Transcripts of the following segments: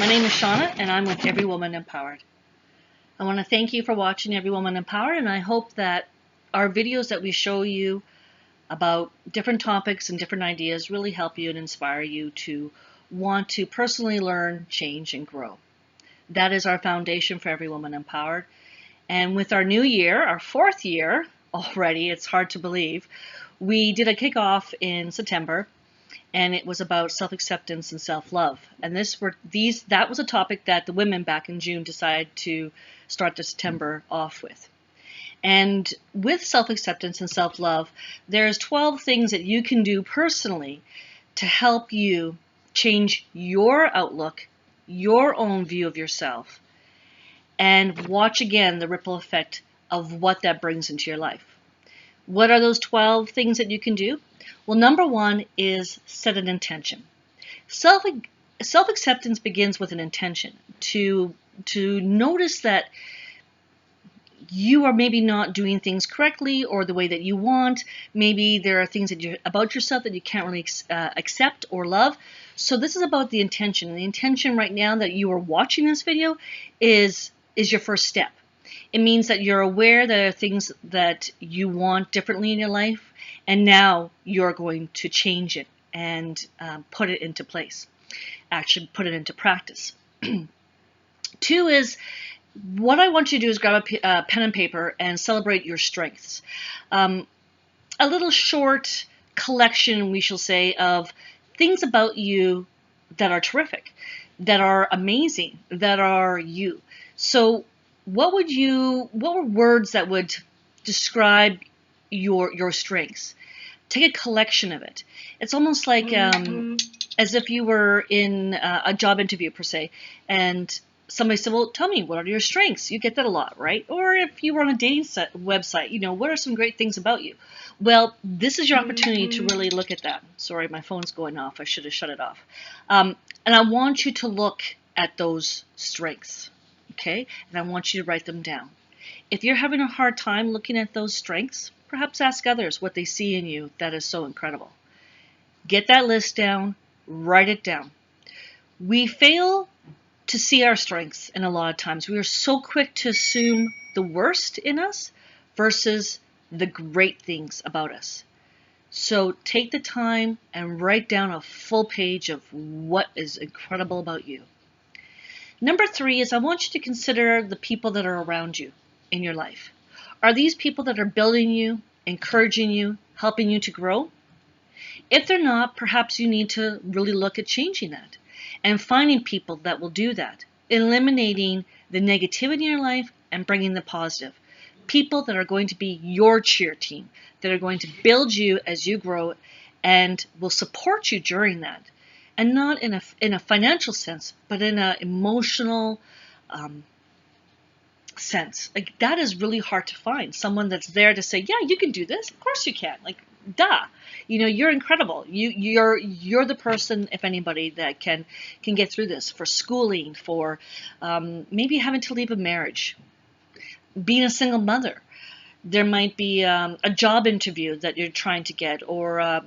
My name is Shauna, and I'm with Every Woman Empowered. I want to thank you for watching Every Woman Empowered, and I hope that our videos that we show you about different topics and different ideas really help you and inspire you to want to personally learn, change, and grow. That is our foundation for Every Woman Empowered. And with our new year, our 4th year already, it's hard to believe, we did a kickoff in September, and it was about self-acceptance and self-love. And that was a topic that the women back in June decided to start the September off with. And with self-acceptance and self-love, there's 12 things that you can do personally to help you change your outlook, your own view of yourself, and watch again the ripple effect of what that brings into your life. What are those 12 things that you can do? Well, number one is set an intention. Self-acceptance begins with an intention to notice that you are maybe not doing things correctly or the way that you want. Maybe there are things about yourself that you can't really accept or love. So this is about the intention. And the intention right now that you are watching this video is your first step. It means that you're aware that there are things that you want differently in your life, and now you're going to change it and put it into place. Actually, put it into practice. 2 is, what I want you to do is grab a pen and paper and celebrate your strengths. A little short collection, we shall say, of things about you that are terrific, that are amazing, that are you. So what were words that would describe your strengths? Take a collection of it. It's almost like as if you were in a job interview per se, and somebody said, well, tell me, what are your strengths? You get that a lot, right? Or if you were on a dating website, what are some great things about you? Well, this is your opportunity to really look at that. Sorry, my phone's going off. I should have shut it off. And I want you to look at those strengths, okay? And I want you to write them down. If you're having a hard time looking at those strengths, perhaps ask others what they see in you that is so incredible. Get that list down, write it down. We fail to see our strengths, and a lot of times we are so quick to assume the worst in us versus the great things about us. So take the time and write down a full page of what is incredible about you. Number 3 is, I want you to consider the people that are around you in your life. Are these people that are building you, encouraging you, helping you to grow? If they're not, perhaps you need to really look at changing that and finding people that will do that, eliminating the negativity in your life and bringing the positive. People that are going to be your cheer team, that are going to build you as you grow and will support you during that. And not in a financial sense, but in an emotional sense. Like, that is really hard to find. Someone that's there to say, yeah, you can do this. Of course you can. Like, duh. You're incredible. You're the person, if anybody, that can get through this. For schooling, for maybe having to leave a marriage, being a single mother. There might be a job interview that you're trying to get, or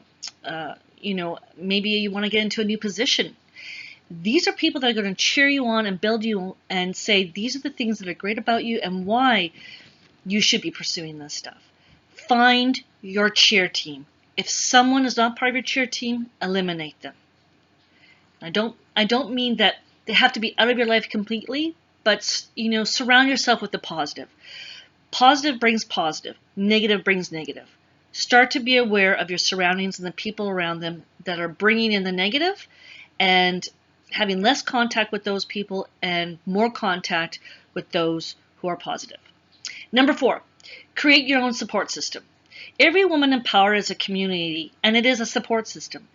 maybe you want to get into a new position. These are people that are going to cheer you on and build you and say, these are the things that are great about you and why you should be pursuing this stuff. Find your cheer team. If someone is not part of your cheer team, eliminate them. I don't mean that they have to be out of your life completely, but surround yourself with the positive. Positive brings positive. Negative brings negative. Start to be aware of your surroundings and the people around them that are bringing in the negative, and having less contact with those people and more contact with those who are positive. Number 4, create your own support system. Every Woman Empowered is a community, and it is a support system.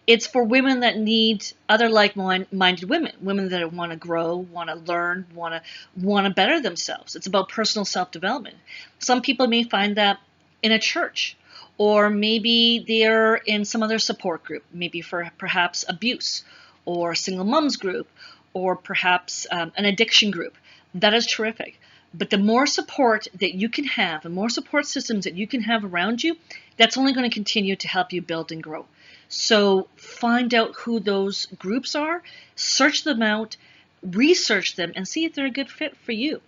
It's for women that need other like-minded women that want to grow, want to learn, want to better themselves. It's about personal self-development. Some people may find that in a church, or maybe they're in some other support group, maybe for perhaps abuse, or a single moms group, or perhaps an addiction group. That is terrific. But the more support that you can have, the more support systems that you can have around you, that's only going to continue to help you build and grow. So find out who those groups are, search them out, research them and see if they're a good fit for you.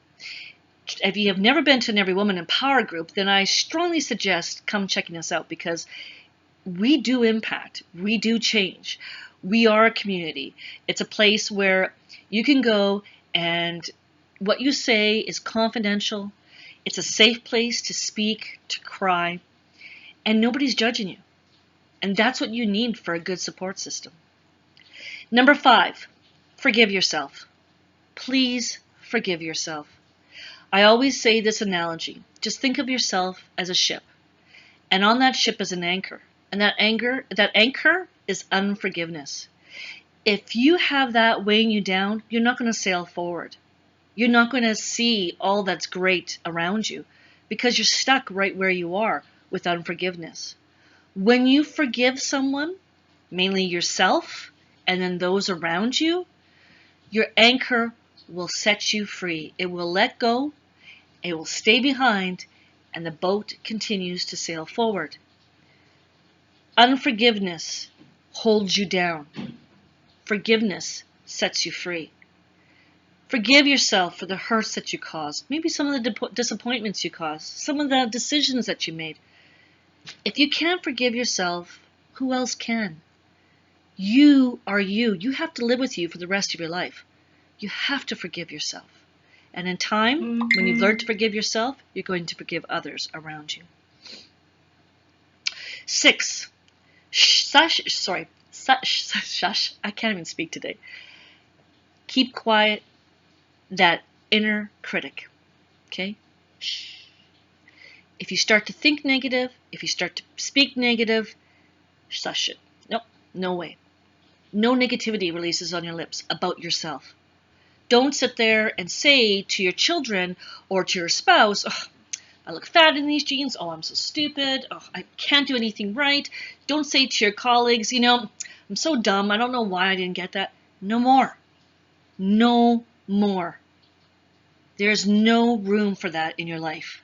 If you have never been to an Every Woman Empower group, then I strongly suggest come checking us out, because we do impact, we do change. We are a community. It's a place where you can go and what you say is confidential. It's a safe place to speak, to cry, and nobody's judging you. And that's what you need for a good support system. Number 5, forgive yourself. Please forgive yourself. I always say this analogy. Just think of yourself as a ship. And on that ship is an anchor. And that anchor is unforgiveness. If you have that weighing you down, you're not going to sail forward. You're not going to see all that's great around you, because you're stuck right where you are with unforgiveness. When you forgive someone, mainly yourself, and then those around you, your anchor will set you free. It will let go, it will stay behind, and the boat continues to sail forward. Unforgiveness holds you down. Forgiveness sets you free. Forgive yourself for the hurts that you caused, maybe some of the disappointments you caused, some of the decisions that you made. If you can't forgive yourself, who else can? You are you. You have to live with you for the rest of your life. You have to forgive yourself. And in time, when you've learned to forgive yourself, you're going to forgive others around you. 6, I can't even speak today. Keep quiet that inner critic. Okay? Shh. If you start to think negative, if you start to speak negative, shush it. Nope, no way. No negativity releases on your lips about yourself. Don't sit there and say to your children or to your spouse, oh, I look fat in these jeans. Oh, I'm so stupid. Oh, I can't do anything right. Don't say to your colleagues, I'm so dumb. I don't know why I didn't get that. No more. No more. There's no room for that in your life.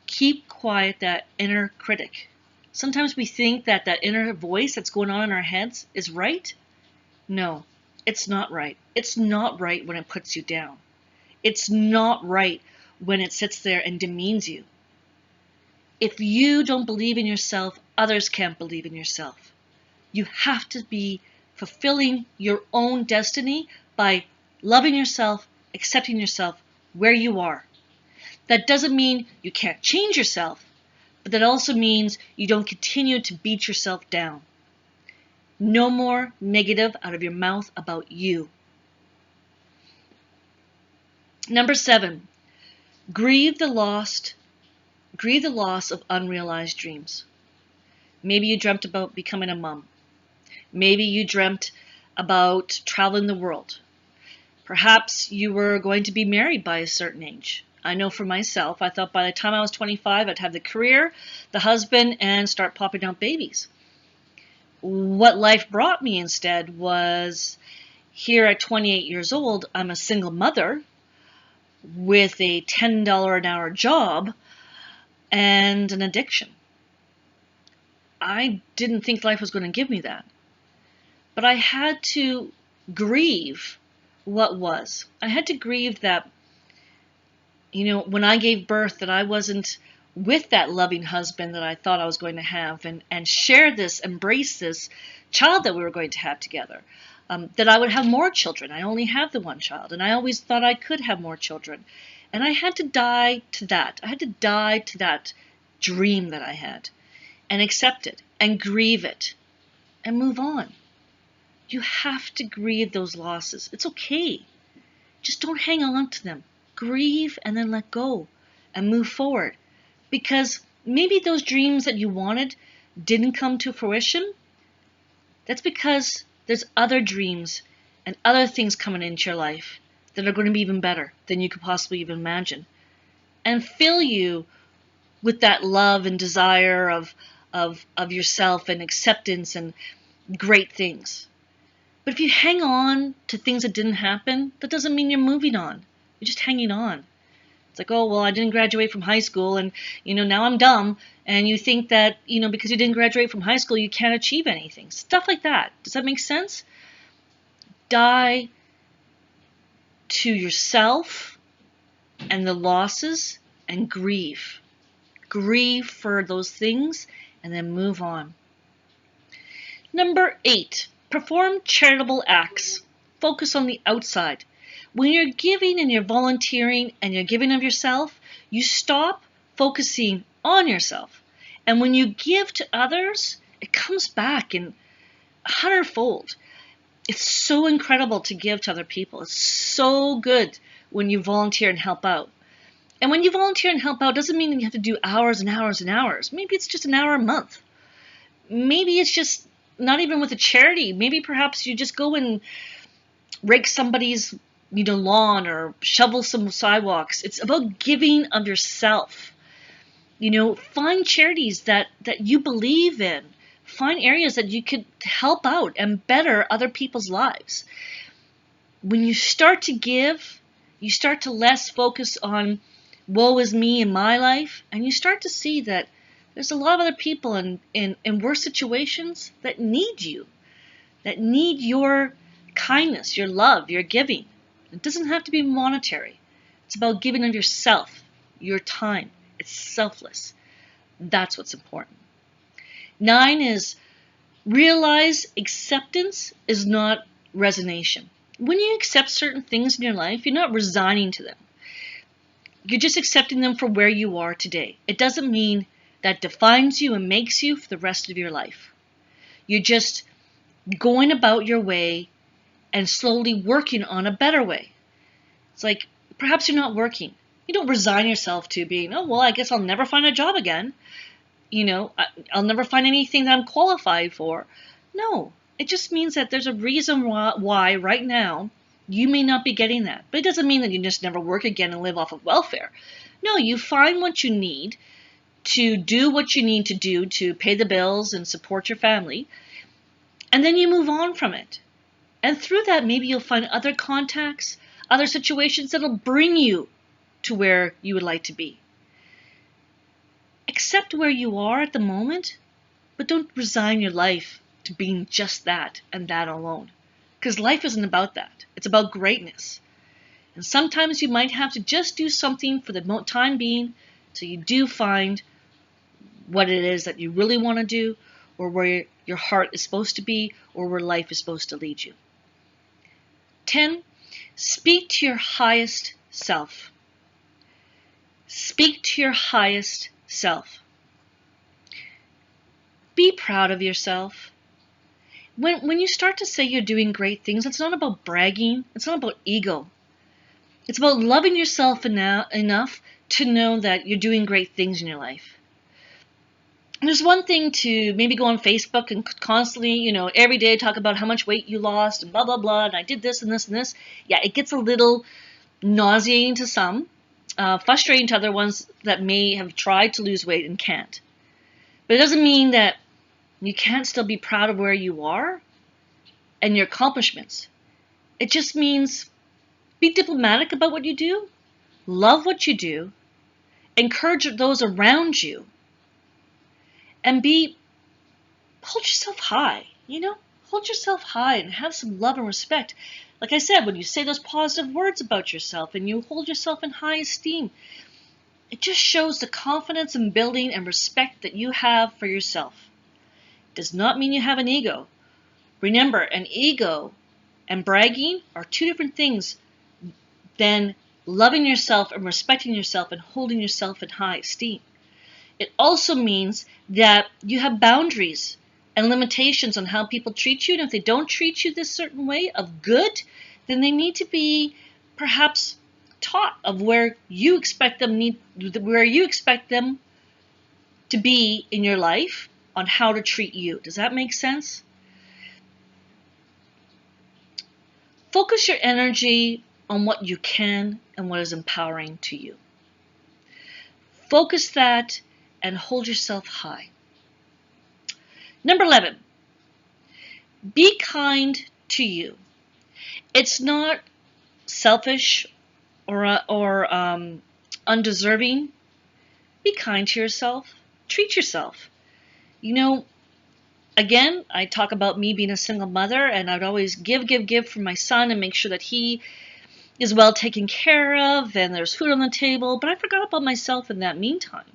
Keep quiet that inner critic. Sometimes we think that inner voice that's going on in our heads is right. No, it's not right. It's not right when it puts you down. It's not right when it sits there and demeans you. If you don't believe in yourself, others can't believe in yourself. You have to be fulfilling your own destiny by loving yourself, accepting yourself where you are. That doesn't mean you can't change yourself, but that also means you don't continue to beat yourself down. No more negative out of your mouth about you. Number 7, grieve the loss of unrealized dreams. Maybe you dreamt about becoming a mom. Maybe you dreamt about traveling the world. Perhaps you were going to be married by a certain age. I know for myself, I thought by the time I was 25, I'd have the career, the husband, and start popping out babies. What life brought me instead was, here at 28 years old, I'm a single mother with a $10 an hour job and an addiction. I didn't think life was going to give me that. But I had to grieve what was. I had to grieve that, when I gave birth, that I wasn't with that loving husband that I thought I was going to have and share this, embrace this child that we were going to have together. That I would have more children. I only have the one child, and I always thought I could have more children. And I had to die to that. I had to die to that dream that I had and accept it and grieve it and move on. You have to grieve those losses. It's okay. Just don't hang on to them. Grieve and then let go and move forward. Because maybe those dreams that you wanted didn't come to fruition. That's because there's other dreams and other things coming into your life that are going to be even better than you could possibly even imagine. And fill you with that love and desire of yourself and acceptance and great things. But if you hang on to things that didn't happen, that doesn't mean you're moving on. You're just hanging on. It's like, oh, well, I didn't graduate from high school and, now I'm dumb. And you think that, because you didn't graduate from high school, you can't achieve anything. Stuff like that. Does that make sense? Die to yourself and the losses and grieve. Grieve for those things and then move on. Number 8, perform charitable acts. Focus on the outside. When you're giving and you're volunteering and you're giving of yourself, you stop focusing on yourself. And when you give to others, it comes back in 100-fold. It's so incredible to give to other people. It's so good when you volunteer and help out. And when you volunteer and help out, doesn't mean that you have to do hours and hours and hours. Maybe it's just an hour a month. Maybe it's just not even with a charity. Maybe perhaps you just go and rake somebody's lawn or shovel some sidewalks. It's about giving of yourself. Find charities that you believe in. Find areas that you could help out and better other people's lives. When you start to give, you start to less focus on woe is me in my life, and you start to see that there's a lot of other people in worse situations that need you, that need your kindness, your love, your giving. It doesn't have to be monetary. It's about giving of yourself, your time. It's selfless. That's what's important. 9 is realize acceptance is not resignation. When you accept certain things in your life, you're not resigning to them. You're just accepting them for where you are today. It doesn't mean that defines you and makes you for the rest of your life. You're just going about your way and slowly working on a better way. It's like perhaps you're not working. You don't resign yourself to being, oh, well, I guess I'll never find a job again. I'll never find anything that I'm qualified for. No, it just means that there's a reason why right now you may not be getting that. But it doesn't mean that you just never work again and live off of welfare. No, you find what you need to do what you need to do to pay the bills and support your family, and then you move on from it. And through that, maybe you'll find other contacts, other situations that'll bring you to where you would like to be. Accept where you are at the moment, but don't resign your life to being just that and that alone. Because life isn't about that. It's about greatness. And sometimes you might have to just do something for the time being so you do find what it is that you really want to do, or where your heart is supposed to be, or where life is supposed to lead you. 10, speak to your highest self. Speak to your highest self. Be proud of yourself. When you start to say you're doing great things, it's not about bragging. It's not about ego. It's about loving yourself enough to know that you're doing great things in your life. There's one thing to maybe go on Facebook and constantly, every day talk about how much weight you lost and blah, blah, blah, and I did this and this and this. Yeah, it gets a little nauseating to some, frustrating to other ones that may have tried to lose weight and can't. But it doesn't mean that you can't still be proud of where you are and your accomplishments. It just means be diplomatic about what you do, love what you do, encourage those around you, and hold yourself high, hold yourself high and have some love and respect. Like I said, when you say those positive words about yourself and you hold yourself in high esteem, it just shows the confidence and building and respect that you have for yourself. It does not mean you have an ego. Remember, an ego and bragging are two different things than loving yourself and respecting yourself and holding yourself in high esteem. It also means that you have boundaries and limitations on how people treat you. And if they don't treat you this certain way of good, then they need to be perhaps taught of where you expect them to be in your life on how to treat you. Does that make sense? Focus your energy on what you can and what is empowering to you. Focus that and hold yourself high. Number 11, be kind to you. It's not selfish or undeserving. Be kind to yourself. Treat yourself. Again, I talk about me being a single mother, and I'd always give for my son and make sure that he is well taken care of and there's food on the table, but I forgot about myself in that meantime.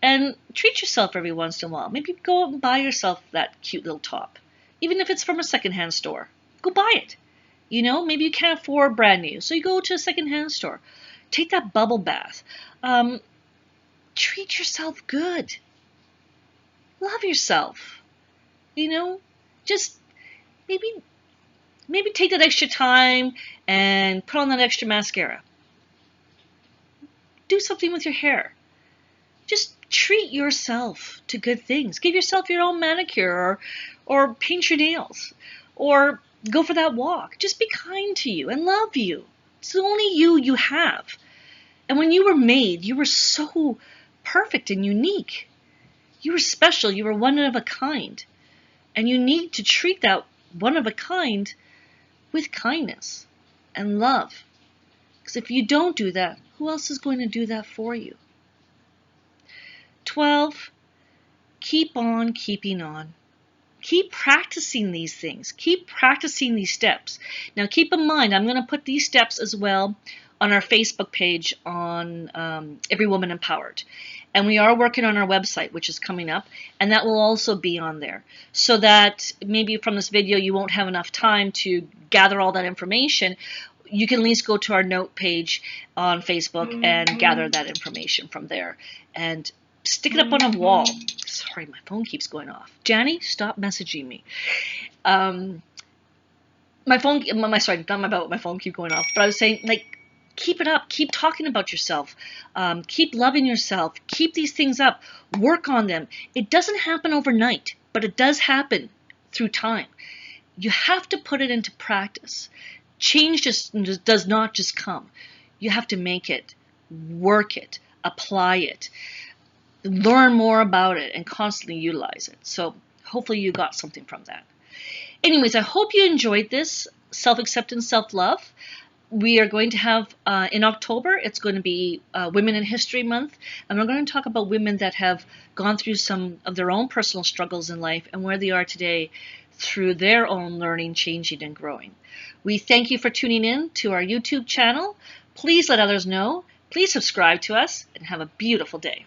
And treat yourself every once in a while. Maybe go out and buy yourself that cute little top. Even if it's from a secondhand store, go buy it. You know, maybe you can't afford brand new, so you go to a secondhand store. Take that bubble bath. Treat yourself good. Love yourself. You know, just maybe take that extra time and put on that extra mascara. Do something with your hair. Just treat yourself to good things. Give yourself your own manicure or paint your nails or go for that walk. Just be kind to you and love you. It's the only you have. And when you were made, you were so perfect and unique. You were special. You were one of a kind. And you need to treat that one of a kind with kindness and love. Because if you don't do that, who else is going to do that for you? 12, keep on keeping on. Keep practicing these things. Keep practicing these steps. Now keep in mind, I'm going to put these steps as well on our Facebook page on Every Woman Empowered. And we are working on our website, which is coming up, and that will also be on there. So that maybe from this video you won't have enough time to gather all that information. You can at least go to our note page on Facebook and gather that information from there. And stick it up on a wall. Sorry, my phone keeps going off. Janny, stop messaging me. My phone, sorry, not about my phone keep going off, but I was saying, like, keep it up. Keep talking about yourself. Keep loving yourself. Keep these things up. Work on them. It doesn't happen overnight, but it does happen through time. You have to put it into practice. Change just does not just come. You have to make it, work it, apply it, learn more about it, and constantly utilize it. So hopefully you got something from that. Anyways, I hope you enjoyed this self-acceptance, self-love. We are going to have, in October, it's going to be Women in History Month, and we're going to talk about women that have gone through some of their own personal struggles in life and where they are today through their own learning, changing, and growing. We thank you for tuning in to our YouTube channel. Please let others know. Please subscribe to us, and have a beautiful day.